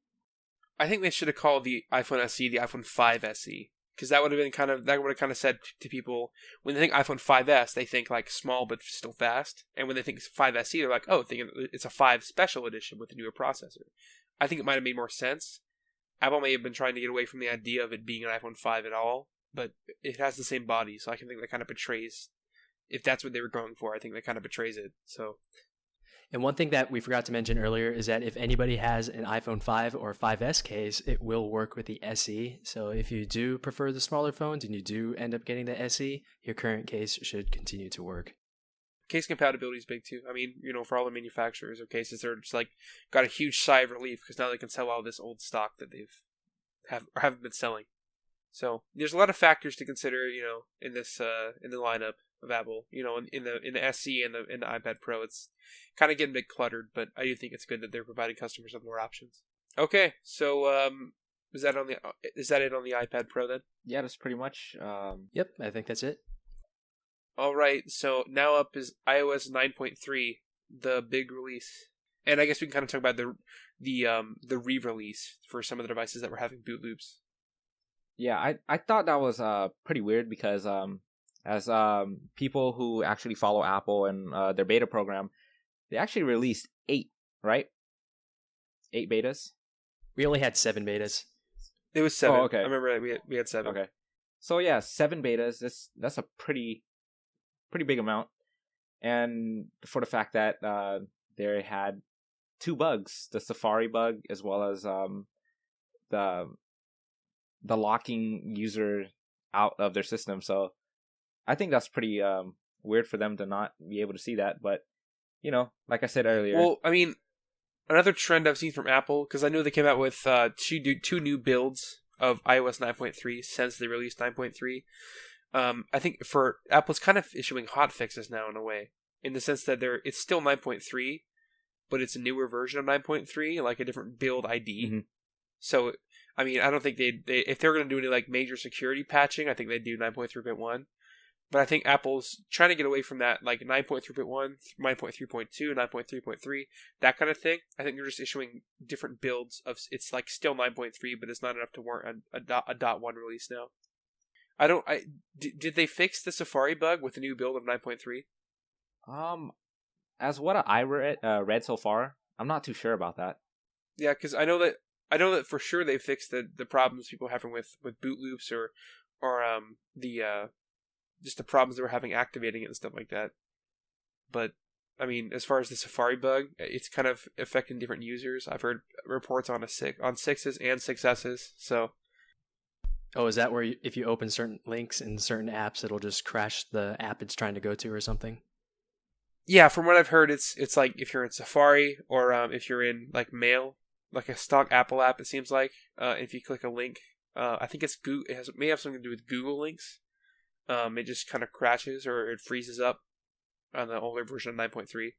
I think they should have called the iPhone SE the iPhone 5 SE, because that would have kind of said to people, when they think iPhone 5S, they think like small but still fast, and when they think 5 SE, they're like, oh, it's a 5 Special Edition with a newer processor. I think it might have made more sense. Apple may have been trying to get away from the idea of it being an iPhone 5 at all, but it has the same body, so I can think that kind of betrays, if that's what they were going for, I think that kind of betrays it. So. And one thing that we forgot to mention earlier is that if anybody has an iPhone 5 or 5S case, it will work with the SE. So if you do prefer the smaller phones and you do end up getting the SE, your current case should continue to work. Case compatibility is big too. I mean, for all the manufacturers of cases, they're just like got a huge sigh of relief because now they can sell all this old stock that haven't been selling. So there's a lot of factors to consider, in this in the lineup of Apple. In the SE and the iPad Pro, it's kind of getting a bit cluttered, but I do think it's good that they're providing customers with more options. Okay, so is that it on the iPad Pro then? Yeah, that's pretty much. Yep, I think that's it. All right, so now up is iOS 9.3, the big release, and I guess we can kind of talk about the re-release for some of the devices that were having boot loops. Yeah, I thought that was pretty weird because as people who actually follow Apple and their beta program, they actually released 8, right? 8 betas. We only had 7 betas. It was 7. Oh, okay. I remember we had 7. Okay, so yeah, 7 betas. That's a pretty big amount, and for the fact that they had 2 bugs: the Safari bug as well as the locking user out of their system. So I think that's pretty weird for them to not be able to see that. But like I said earlier. Well, I mean, another trend I've seen from Apple, because I know they came out with 2 new builds of iOS 9.3 since they released 9.3. I think for Apple's kind of issuing hot fixes now in a way, in the sense that it's still 9.3, but it's a newer version of 9.3, like a different build ID. Mm-hmm. So, I mean, I don't think they if they're going to do any like major security patching, I think they'd do 9.3.1. But I think Apple's trying to get away from that, like 9.3.1, 9.3.2, 9.3.3, that kind of thing. I think they're just issuing different builds of. It's like still 9.3, but it's not enough to warrant a .1 release now. Did they fix the Safari bug with the new build of 9.3? As what I read so far, I'm not too sure about that. Yeah, because I know that for sure they fixed the problems people having with boot loops or just the problems they were having activating it and stuff like that. But I mean, as far as the Safari bug, it's kind of affecting different users. I've heard reports on on 6s and 6Ss. So, Oh, is that where if you open certain links in certain apps, it'll just crash the app it's trying to go to or something? yeah, from what I've heard, it's like if you're in Safari or if you're in like Mail, like a stock Apple app, it seems like. If you click a link, I think it's Google. May have something to do with Google links. It just kind of crashes or it freezes up on the older version of 9.3.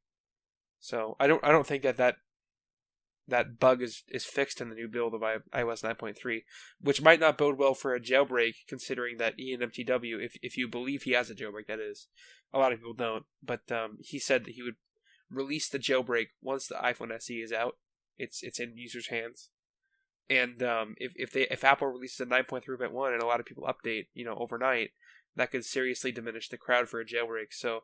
So I don't think that bug is fixed in the new build of iOS 9.3, which might not bode well for a jailbreak, considering that ENMTW, if you believe he has a jailbreak, that is, a lot of people don't. But he said that he would release the jailbreak once the iPhone SE is out. It's in users' hands, and if Apple releases a 9.3.1 and a lot of people update, overnight, that could seriously diminish the crowd for a jailbreak. So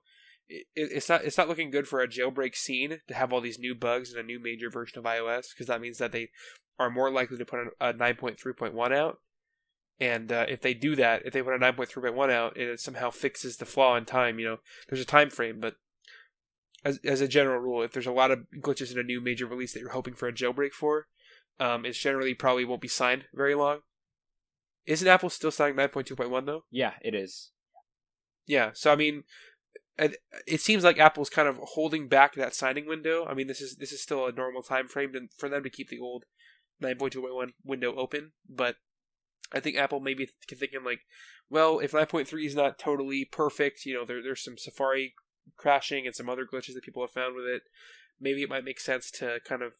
it's not looking good for a jailbreak scene to have all these new bugs in a new major version of iOS, because that means that they are more likely to put a 9.3.1 out. And if they do that, if they put a 9.3.1 out and it somehow fixes the flaw in time, there's a time frame, but as a general rule, if there's a lot of glitches in a new major release that you're hoping for a jailbreak for, it generally probably won't be signed very long. Isn't Apple still signing 9.2.1 though? Yeah, it is. Yeah, so I mean, it seems like Apple's kind of holding back that signing window. I mean, this is still a normal time frame for them to keep the old 9.2.1 window open, but I think Apple may be thinking like, well, if 9.3 is not totally perfect, there's some Safari crashing and some other glitches that people have found with it. Maybe it might make sense to kind of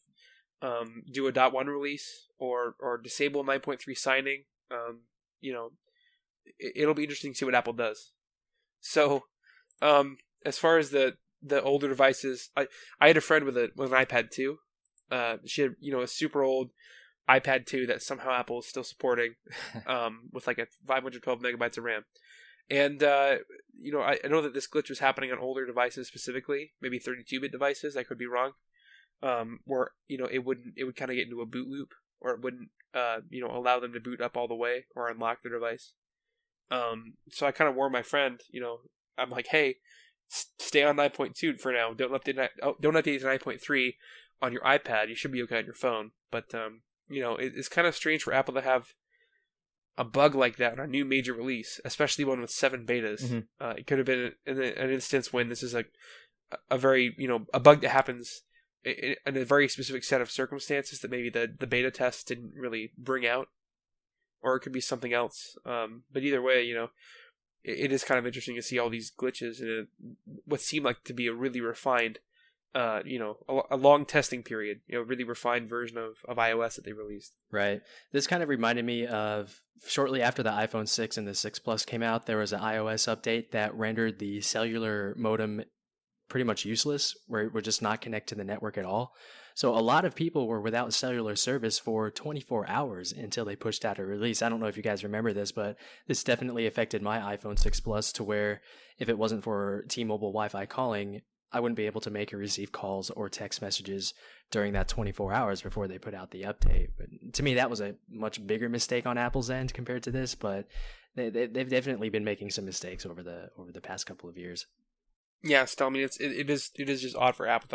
do a .1 release or disable 9.3 signing. It'll be interesting to see what Apple does. So, as far as the older devices, I had a friend with an iPad 2. She had a super old iPad 2 that somehow Apple is still supporting, with like a 512 megabytes of RAM. And I know that this glitch was happening on older devices specifically, maybe 32-bit devices. I could be wrong. Where it would kind of get into a boot loop, or it wouldn't allow them to boot up all the way or unlock their device. So I kind of warned my friend. I'm like, hey, stay on 9.2 for now. Don't update to 9.3 on your iPad. You should be okay on your phone. But it's kind of strange for Apple to have a bug like that on a new major release, especially one with 7 betas. Mm-hmm. It could have been an instance when this is a very a bug that happens in a very specific set of circumstances that maybe the beta test didn't really bring out, or it could be something else. But either way, it is kind of interesting to see all these glitches in what seemed like to be a really refined, a long testing period, really refined version of iOS that they released. Right. This kind of reminded me of shortly after the iPhone 6 and the 6 Plus came out, there was an iOS update that rendered the cellular modem pretty much useless, where it would just not connect to the network at all. So a lot of people were without cellular service for 24 hours until they pushed out a release. I don't know if you guys remember this, but this definitely affected my iPhone 6 Plus to where if it wasn't for T-Mobile Wi-Fi calling, I wouldn't be able to make or receive calls or text messages during that 24 hours before they put out the update. But to me, that was a much bigger mistake on Apple's end compared to this, but they've definitely been making some mistakes over the past couple of years. Yeah, still, I mean, it is just odd for Apple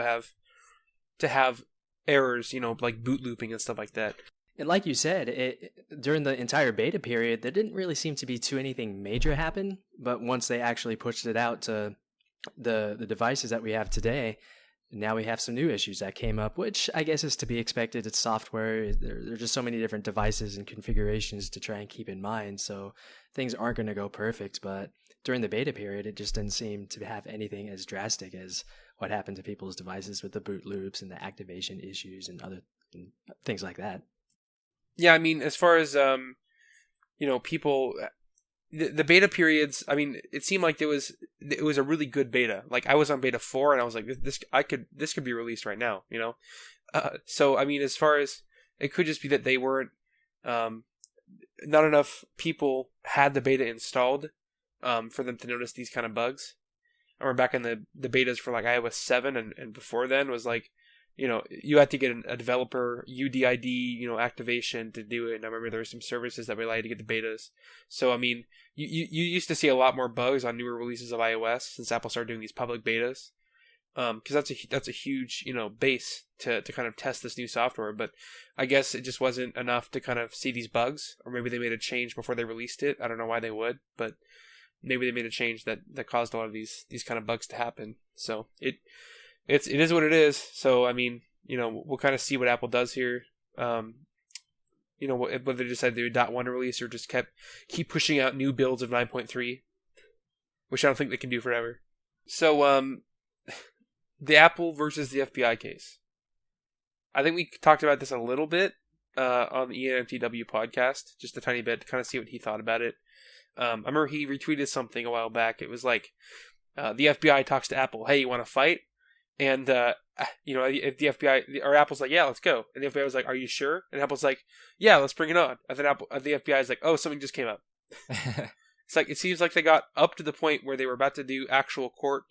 to have errors, like boot looping and stuff like that. And like you said, during the entire beta period, there didn't really seem to be anything major happen. But once they actually pushed it out to the devices that we have today, now we have some new issues that came up, which I guess is to be expected. It's software. There are just so many different devices and configurations to try and keep in mind. So things aren't going to go perfect. But during the beta period, it just didn't seem to have anything as drastic as what happened to people's devices with the boot loops and the activation issues and other things like that. Yeah, I mean, as far as people, the beta periods, I mean, it seemed like it was a really good beta. Like I was on beta 4 and I was like, this could be released right now, So I mean, as far as it could just be that they weren't, not enough people had the beta installed for them to notice these kind of bugs. I remember back in the betas for like iOS 7 and before then was like, you had to get a developer UDID, activation to do it. And I remember there were some services that allowed you to get the betas. So, I mean, you used to see a lot more bugs on newer releases of iOS since Apple started doing these public betas. because that's a huge base to kind of test this new software. But I guess it just wasn't enough to kind of see these bugs, or maybe they made a change before they released it. I don't know why they would, but maybe they made a change that caused a lot of these kind of bugs to happen. So it is what it is. So I mean, we'll kind of see what Apple does here. Whether they decide to do a .1 release or just keep pushing out new builds of 9.3, which I don't think they can do forever. So the Apple versus the FBI case. I think we talked about this a little bit on the ENMTW podcast, just a tiny bit, to kind of see what he thought about it. I remember he retweeted something a while back. It was like, the FBI talks to Apple, hey, you want to fight? And, if the FBI, or Apple's like, yeah, let's go. And the FBI was like, are you sure? And Apple's like, yeah, let's bring it on. And then the FBI is like, oh, something just came up. It's like, it seems like they got up to the point where they were about to do actual court,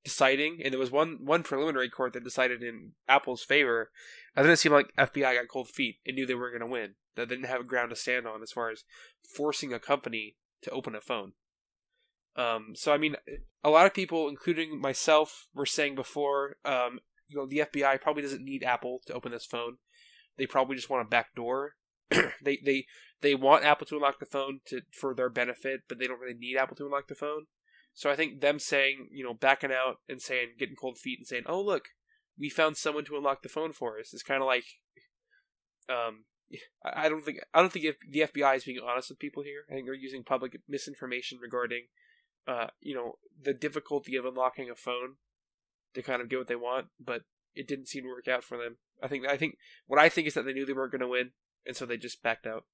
deciding, and there was one preliminary court that decided in Apple's favor, and then it seemed like FBI got cold feet and knew they weren't going to win. That they didn't have a ground to stand on as far as forcing a company to open a phone. So I mean, a lot of people, including myself, were saying before, the FBI probably doesn't need Apple to open this phone. They probably just want a backdoor. They want Apple to unlock the phone for their benefit, but they don't really need Apple to unlock the phone. So I think them saying, backing out and getting cold feet and saying, oh, look, we found someone to unlock the phone for us, is kind of like, I don't think if the FBI is being honest with people here. I think they're using public misinformation regarding, the difficulty of unlocking a phone to kind of get what they want, but it didn't seem to work out for them. I think what I think is that they knew they weren't going to win, and so they just backed out.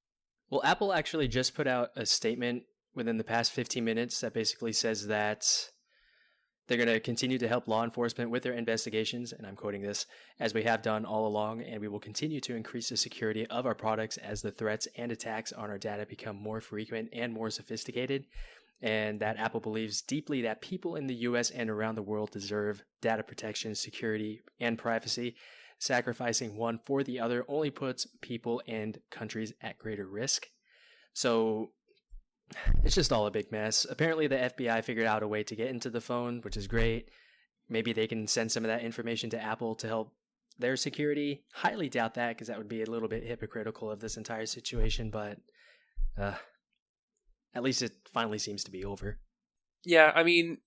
Well, Apple actually just put out a statement within the past 15 minutes that basically says that they're going to continue to help law enforcement with their investigations, and I'm quoting this, as we have done all along, and we will continue to increase the security of our products as the threats and attacks on our data become more frequent and more sophisticated, and that Apple believes deeply that people in the US and around the world deserve data protection, security, and privacy. Sacrificing one for the other only puts people and countries at greater risk. So it's just all a big mess. Apparently the FBI figured out a way to get into the phone, which is great. Maybe they can send some of that information to Apple to help their security. Highly doubt that, because that would be a little bit hypocritical of this entire situation, but at least it finally seems to be over. Yeah, I mean,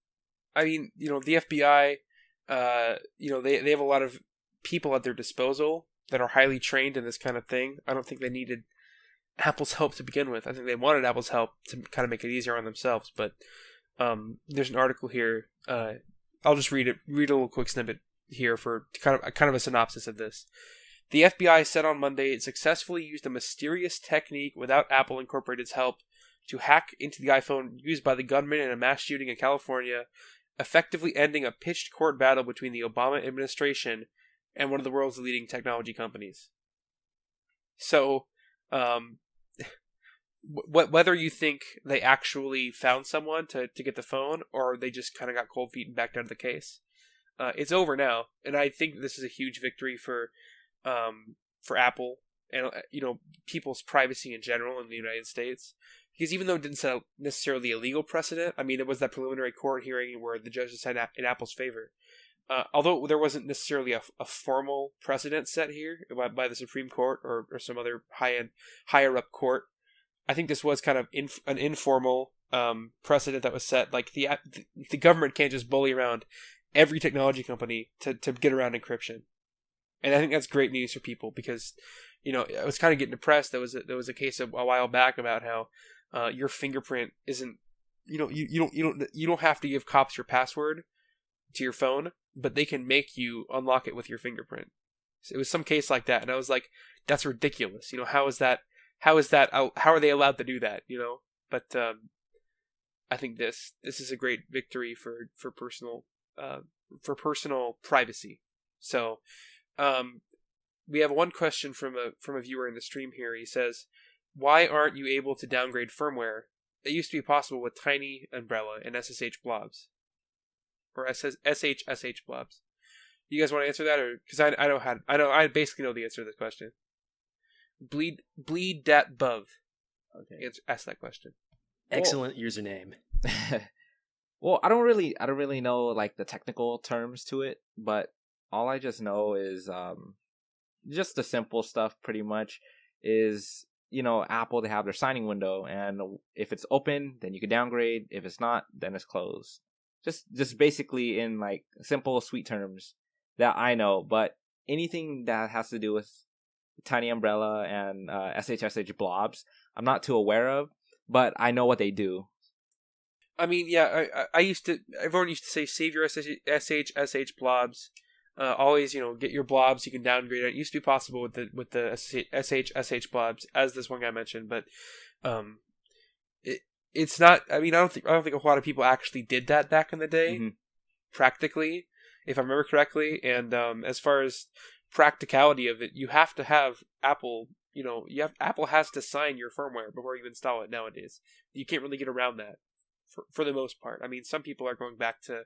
the FBI, they have a lot of people at their disposal that are highly trained in this kind of thing. I don't think they needed Apple's help to begin with. I think they wanted Apple's help to kind of make it easier on themselves. But there's an article here. I'll just read a little quick snippet here for kind of a synopsis of this. The FBI said on Monday it successfully used a mysterious technique without Apple Incorporated's help to hack into the iPhone used by the gunman in a mass shooting in California, effectively ending a pitched court battle between the Obama administration and one of the world's leading technology companies. So, whether you think they actually found someone to get the phone, or they just kind of got cold feet and backed out of the case, it's over now, and I think this is a huge victory for Apple and people's privacy in general in the United States. Because even though it didn't set necessarily a legal precedent, I mean, it was that preliminary court hearing where the judges said in Apple's favor. Although there wasn't necessarily a formal precedent set here by the Supreme Court or some other higher up court, I think this was kind of an informal precedent that was set. Like the government can't just bully around every technology company to get around encryption, and I think that's great news for people because I was kind of getting depressed. There was a case a while back about how your fingerprint isn't you don't have to give cops your password to your phone, but they can make you unlock it with your fingerprint. So it was some case like that, and I was like, that's ridiculous. How is that? How are they allowed to do that? But I think this is a great victory for personal privacy. So we have one question from a viewer in the stream here. He says, why aren't you able to downgrade firmware? It used to be possible with Tiny Umbrella and SSH blobs. Or SSH blobs. You guys want to answer that, or because I basically know the answer to this question. Bleed dat bub. Okay, ask that question. Excellent username. Well, I don't really know like the technical terms to it, but all I just know is just the simple stuff. Pretty much is Apple, they have their signing window, and if it's open, then you can downgrade. If it's not, then it's closed. Just basically in like simple, sweet terms that I know. But anything that has to do with Tiny Umbrella and SHSH blobs, I'm not too aware of, but I know what they do. I mean, yeah, everyone used to say save your SHSH blobs. Always, get your blobs. You can downgrade it. It used to be possible with the SHSH blobs, as this one guy mentioned, but it's not. I mean, I don't think a lot of people actually did that back in the day, practically, if I remember correctly. And as far as practicality of it, you have to have Apple. Apple has to sign your firmware before you install it nowadays. You can't really get around that. For the most part. I mean, some people are going back to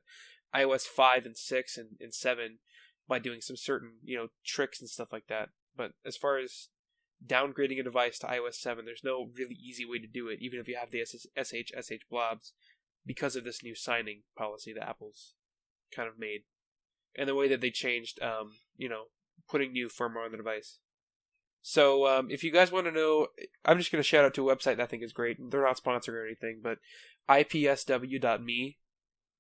iOS 5 and 6 and 7 by doing some certain, tricks and stuff like that. But as far as downgrading a device to iOS 7, there's no really easy way to do it, even if you have the SHSH blobs, because of this new signing policy that Apple's kind of made. And the way that they changed, putting new firmware on the device. So if you guys want to know, I'm just going to shout out to a website that I think is great. They're not sponsored or anything, but ipsw.me.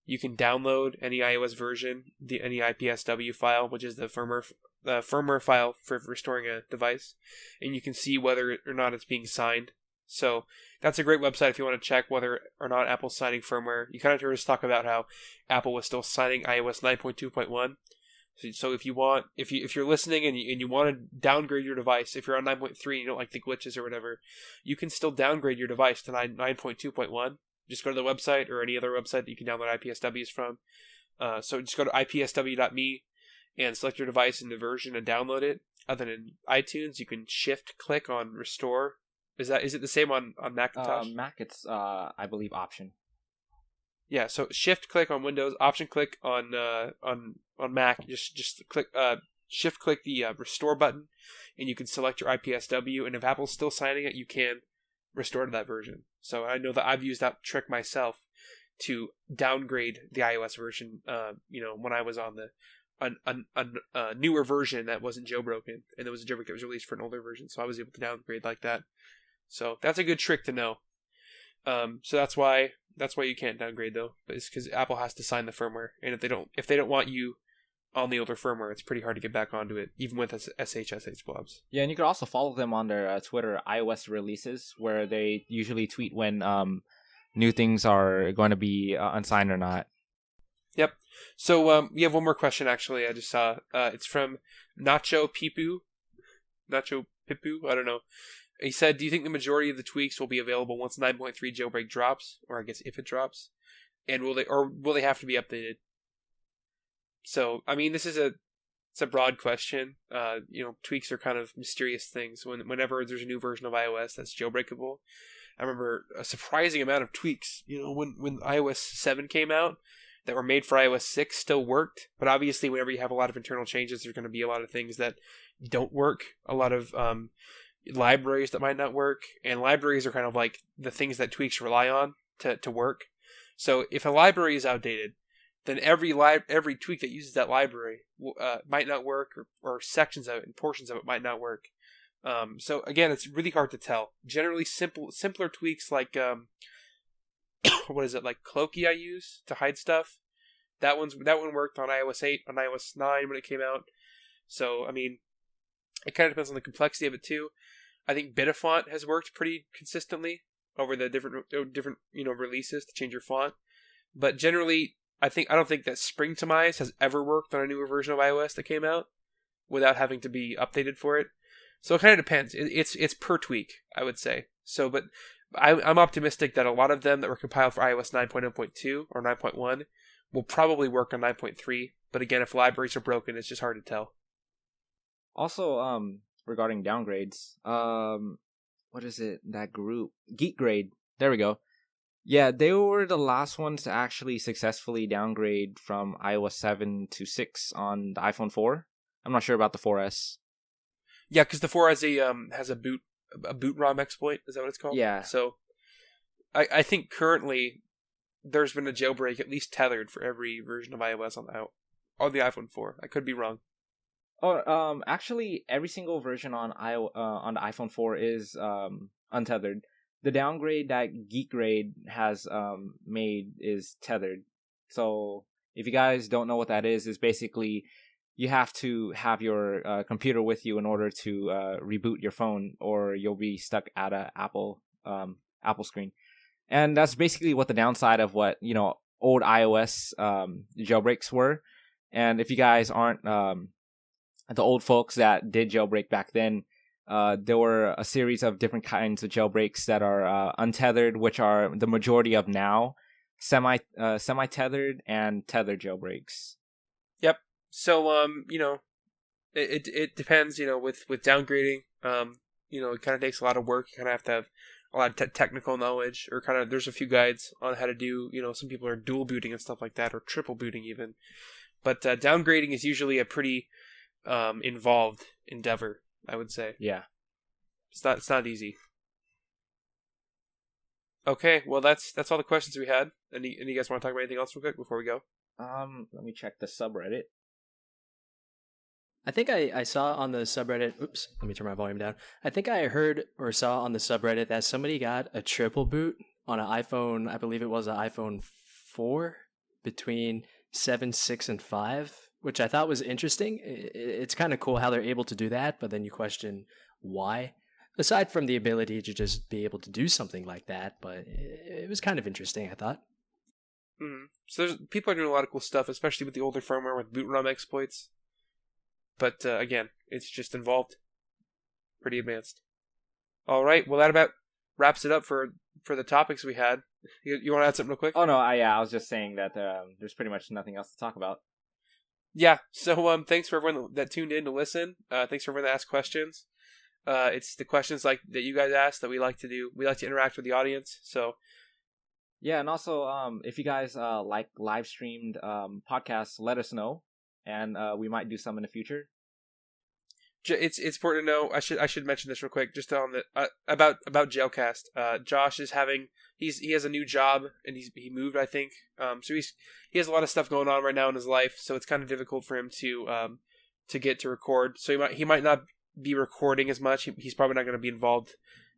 You can download any iOS version, any IPSW file, which is the firmware file for restoring a device, and you can see whether or not it's being signed. So that's a great website if you want to check whether or not Apple's signing firmware. You kind of heard us talk about how Apple was still signing iOS 9.2.1. So if you're listening and you want to downgrade your device, if you're on 9.3 and you don't like the glitches or whatever, you can still downgrade your device to 9.2.1. Just go to the website or any other website that you can download IPSWs from. So just go to ipsw.me and select your device and the version and download it. Other than iTunes, you can shift click on restore. Is it the same on Macintosh? Mac, it's I believe option. Yeah, so shift click on Windows, option click on Mac. Just click shift click the restore button, and you can select your IPSW. And if Apple's still signing it, you can restore to that version. So I know that I've used that trick myself to downgrade the iOS version. When I was on a newer version that wasn't jailbroken, and there was a jailbreak that was released for an older version, so I was able to downgrade like that. So that's a good trick to know. So that's why you can't downgrade though. But it's because Apple has to sign the firmware, and if they don't want you on the older firmware, it's pretty hard to get back onto it, even with SHSH blobs. Yeah, and you could also follow them on their Twitter iOS releases, where they usually tweet when new things are going to be unsigned or not. Yep. So we have one more question. Actually, I just saw it's from Nacho Pipu. I don't know. He said, do you think the majority of the tweaks will be available once 9.3 jailbreak drops? Or I guess if it drops? And will they have to be updated? So, I mean, it's a broad question. Tweaks are kind of mysterious things. Whenever there's a new version of iOS that's jailbreakable. I remember a surprising amount of tweaks, when iOS 7 came out that were made for iOS 6 still worked. But obviously, whenever you have a lot of internal changes, there's going to be a lot of things that don't work. A lot of libraries that might not work, and libraries are kind of like the things that tweaks rely on to work. So if a library is outdated, then every tweak that uses that library might not work, or sections of it and portions of it might not work. So again, it's really hard to tell. Generally, simpler tweaks like what is it, like Cloaky I use to hide stuff. That one worked on iOS 8, on iOS 9 when it came out. So I mean, it kind of depends on the complexity of it too. I think Bitafont has worked pretty consistently over the different releases to change your font. But generally, I don't think that Springtomize has ever worked on a newer version of iOS that came out without having to be updated for it. So it kind of depends. It's per tweak, I would say. So, but I'm optimistic that a lot of them that were compiled for iOS 9.0.2 or 9.1 will probably work on 9.3. But again, if libraries are broken, it's just hard to tell. Also, regarding downgrades, what is it? That group, GeekGrade. There we go. Yeah, they were the last ones to actually successfully downgrade from iOS 7 to 6 on the iPhone 4. I'm not sure about the 4S. Yeah, because the 4 has a boot ROM exploit. Is that what it's called? Yeah. So, I think currently there's been a jailbreak at least tethered for every version of iOS on the iPhone 4. I could be wrong. Oh, actually, every single version on on the iPhone 4 is untethered. The downgrade that GeekGrade has made is tethered. So if you guys don't know what that is basically you have to have your computer with you in order to reboot your phone, or you'll be stuck at a Apple screen. And that's basically what the downside of what old iOS jailbreaks were. And if you guys aren't the old folks that did jailbreak back then, there were a series of different kinds of jailbreaks that are untethered, which are the majority of now, semi-tethered and tethered jailbreaks. Yep. So it depends. With downgrading, it kind of takes a lot of work. You kind of have to have a lot of technical knowledge, or kind of there's a few guides on how to do. Some people are dual booting and stuff like that, or triple booting even. But downgrading is usually a pretty involved endeavor, I would say. Yeah. It's not easy. Okay, well that's all the questions we had. Any you guys want to talk about anything else real quick before we go? Let me check the subreddit. I think I saw on the subreddit, oops, let me turn my volume down. I think I heard or saw on the subreddit that somebody got a triple boot on an iPhone, I believe it was an iPhone 4 between 7, 6, and 5, which I thought was interesting. It's kind of cool how they're able to do that, but then you question why. Aside from the ability to just be able to do something like that, but it was kind of interesting, I thought. So people are doing a lot of cool stuff, especially with the older firmware with boot ROM exploits. But again, it's just involved. Pretty advanced. All right, well that about wraps it up for the topics we had. You want to add something real quick? Oh no, I was just saying that there's pretty much nothing else to talk about. Yeah, so thanks for everyone that tuned in to listen. Thanks for everyone that asked questions. It's the questions like that you guys asked that we like to do. We like to interact with the audience. So yeah, and also if you guys like live streamed podcasts, let us know, and we might do some in the future. It's important to know. I should mention this real quick, just on the about JailCast. Josh is he has a new job, and he moved, I think. So he has a lot of stuff going on right now in his life, so it's kind of difficult for him to get to record. So he might not be recording as much. He's probably not going to be involved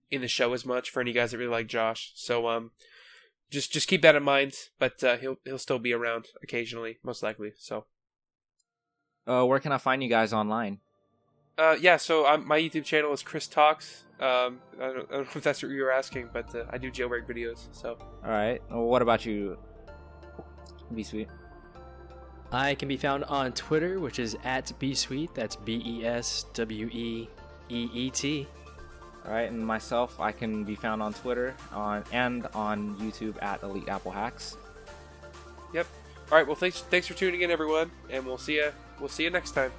in the show as much for any guys that really like Josh. So just keep that in mind. But he'll still be around occasionally, most likely. So where can I find you guys online? So my YouTube channel is Chris Talks. I don't know if that's what you were asking, but I do jailbreak videos. So all right. Well, what about you, Besweeet? I can be found on Twitter, which is at Besweeet. That's BESWEEET. All right, and myself, I can be found on Twitter and on YouTube at EliteAppleHacks. Yep. All right. Well, thanks for tuning in, everyone, and we'll see you next time.